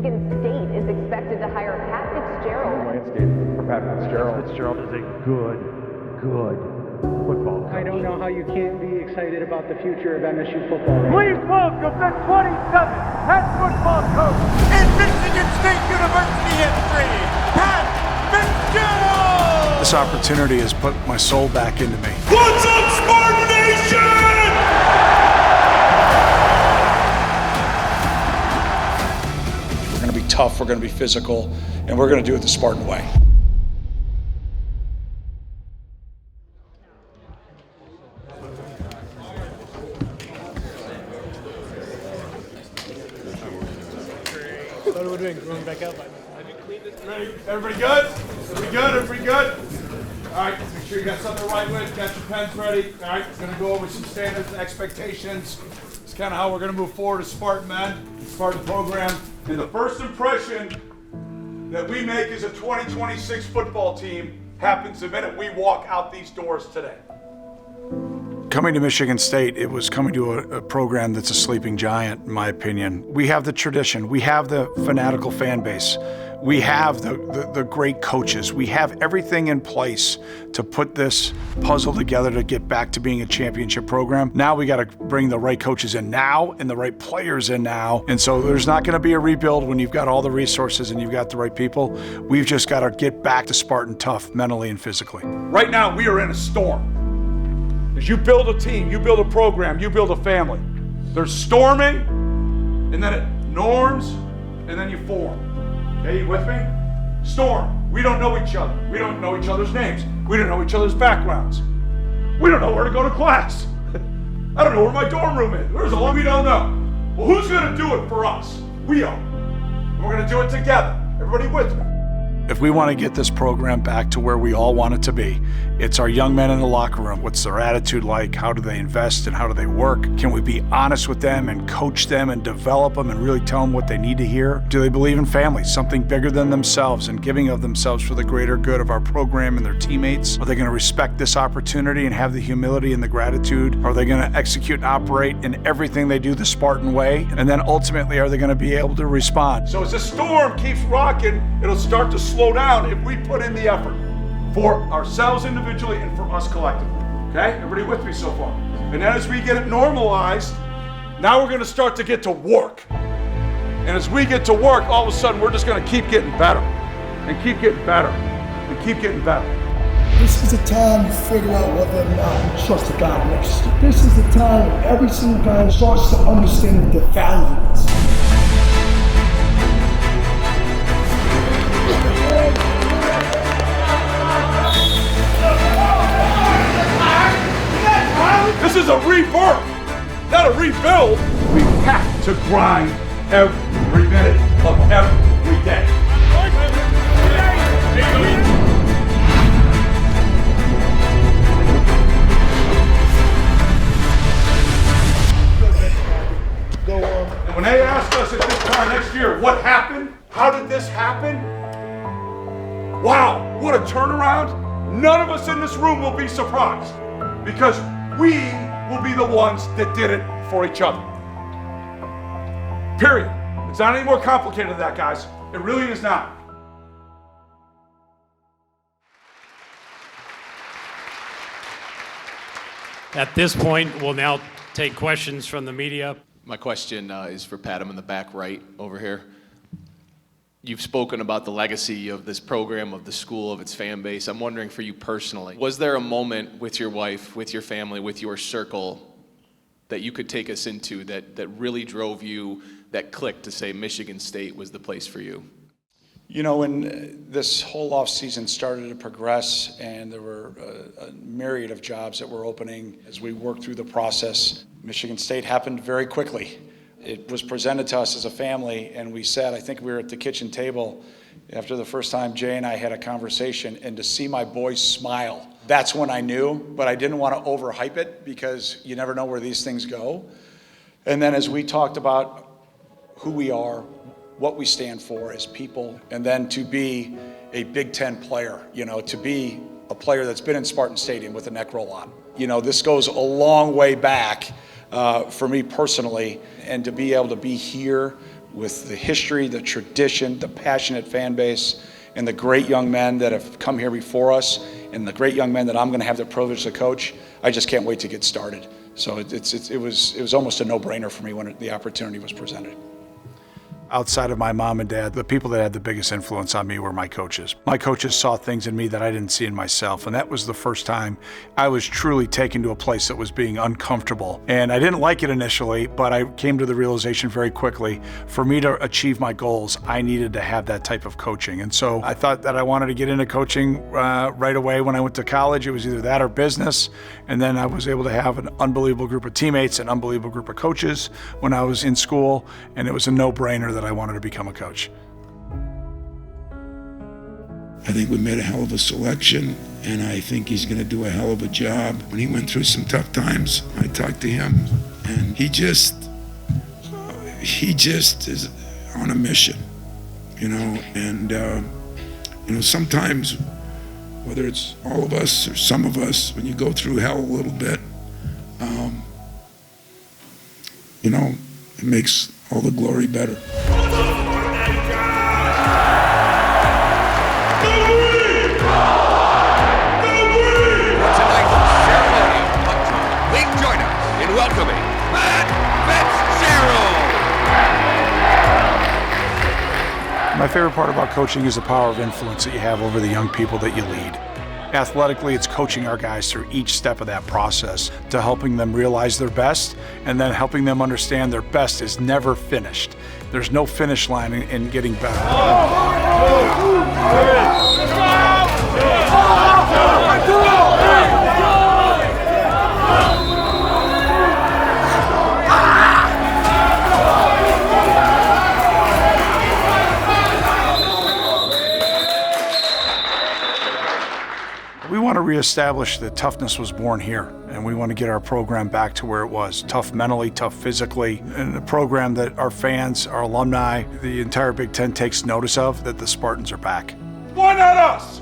Michigan State is expected to hire Pat Fitzgerald. Landscape for Pat Fitzgerald. Fitzgerald is a good football coach. I don't know how you can't be excited about the future of MSU football. Please welcome the 27th head football coach in Michigan State University history, Pat Fitzgerald! This opportunity has put my soul back into me. What's up, Spartan Nation? We're going to be tough, we're going to be physical, and we're going to do it the Spartan way. What are we doing? Going back out? Everybody good? Everybody good? Everybody good? All right, make sure you got something to write with, got your pens ready. All right, we're gonna go over some standards and expectations. It's kind of how we're gonna move forward as Spartan men, Spartan program. And the first impression that we make as a 2026 football team happens the minute we walk out these doors today. Coming to Michigan State, it was coming to a program that's a sleeping giant, in my opinion. We have the tradition, we have the fanatical fan base, we have the great coaches, we have everything in place to put this puzzle together to get back to being a championship program. Now we got to bring the right coaches in now and the right players in now. And so there's not going to be a rebuild when you've got all the resources and you've got the right people. We've just got to get back to Spartan tough mentally and physically. Right now, we are in a storm. As you build a team, you build a program, you build a family. There's storming, and then it norms, and then you form. Okay, you with me? Storm. We don't know each other. We don't know each other's names. We don't know each other's backgrounds. We don't know where to go to class. I don't know where my dorm room is. There's a lot we don't know. Well, who's gonna do it for us? We are. And we're gonna do it together. Everybody with me? If we want to get this program back to where we all want it to be, it's our young men in the locker room. What's their attitude like? How do they invest and how do they work? Can we be honest with them and coach them and develop them and really tell them what they need to hear? Do they believe in family, something bigger than themselves and giving of themselves for the greater good of our program and their teammates? Are they going to respect this opportunity and have the humility and the gratitude? Are they going to execute and operate in everything they do the Spartan way? And then ultimately, are they going to be able to respond? So as the storm keeps rocking, it'll start to slow down if we put in the effort for ourselves individually and for us collectively. Okay? Everybody with me so far? And then as we get it normalized, now we're going to start to get to work. And as we get to work, all of a sudden we're just going to keep getting better and keep getting better and keep getting better. This is the time to figure out whether or not you trust the guy next to you. This is the time when every single guy starts to understand the values. This is a rebirth, not a rebuild. We have to grind every minute of every day. And when they ask us at this time next year, what happened? How did this happen? Wow, what a turnaround. None of us in this room will be surprised because we will be the ones that did it for each other. Period. It's not any more complicated than that, guys. It really is not. At this point, we'll now take questions from the media. My question is for Pat. I'm in the back right over here. You've spoken about the legacy of this program, of the school, of its fan base. I'm wondering for you personally, was there a moment with your wife, with your family, with your circle that you could take us into that really drove you, that clicked to say Michigan State was the place for you? You know, when this whole off season started to progress and there were a myriad of jobs that were opening as we worked through the process, Michigan State happened very quickly. It was presented to us as a family, and we said, I think we were at the kitchen table after the first time Jay and I had a conversation, and to see my boys smile, that's when I knew, but I didn't want to overhype it because you never know where these things go. And then as we talked about who we are, what we stand for as people, and then to be a Big Ten player, you know, to be a player that's been in Spartan Stadium with a neck roll on. You know, this goes a long way back for me personally, and to be able to be here with the history, the tradition, the passionate fan base, and the great young men that have come here before us, and the great young men that I'm going to have the privilege to coach, I just can't wait to get started. So it was almost a no-brainer for me when the opportunity was presented. Outside of my mom and dad, the people that had the biggest influence on me were my coaches. My coaches saw things in me that I didn't see in myself, and that was the first time I was truly taken to a place that was being uncomfortable. And I didn't like it initially, but I came to the realization very quickly, for me to achieve my goals, I needed to have that type of coaching. And so I thought that I wanted to get into coaching right away when I went to college. It was either that or business, and then I was able to have an unbelievable group of teammates, an unbelievable group of coaches when I was in school, and it was a no-brainer that I wanted to become a coach. I think we made a hell of a selection, and I think he's going to do a hell of a job. When he went through some tough times, I talked to him, and he just is on a mission, and sometimes, whether it's all of us or some of us, when you go through hell a little bit, it makes all the glory better. Welcoming Pat Fitzgerald. My favorite part about coaching is the power of influence that you have over the young people that you lead. Athletically, it's coaching our guys through each step of that process to helping them realize their best and then helping them understand their best is never finished. There's no finish line in getting better. We want to reestablish that toughness was born here, and we want to get our program back to where it was. Tough mentally, tough physically, and a program that our fans, our alumni, the entire Big Ten takes notice of, that the Spartans are back. Why not us?